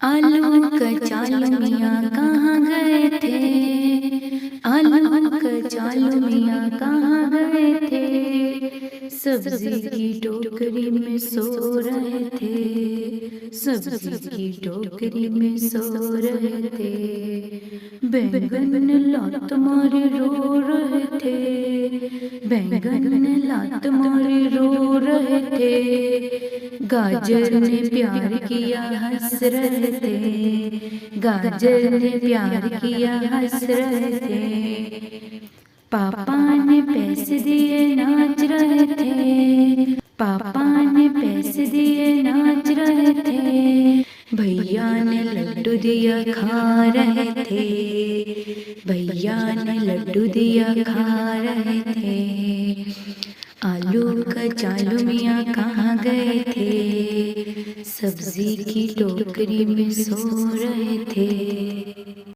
आलू कचालू मियाँ कहाँ गए थे, आलू कचालू मियाँ कहाँ गए थे, सब्जी की टोकरी में सो रहे थे, सब्जी की टोकरी में सो रहे थे, बैंगन लात मारे रो रहे थे, बैंगन लात मारे रो रहे थे, गाजर ने प्यार किया हंस रहे थे, गाजर ने प्यार किया हंस रहे थे, पापा ने पैसे दिए नाच रहे थे, पापा ने पैसे दिए नाच रहे थे, भैया ने लड्डू दिया खा रहे थे, भैया ने लड्डू दिया खा रहे थे, आलू कचालू मियाँ कहाँ गए थे, सब्जी की टोकरी में सो रहे थे।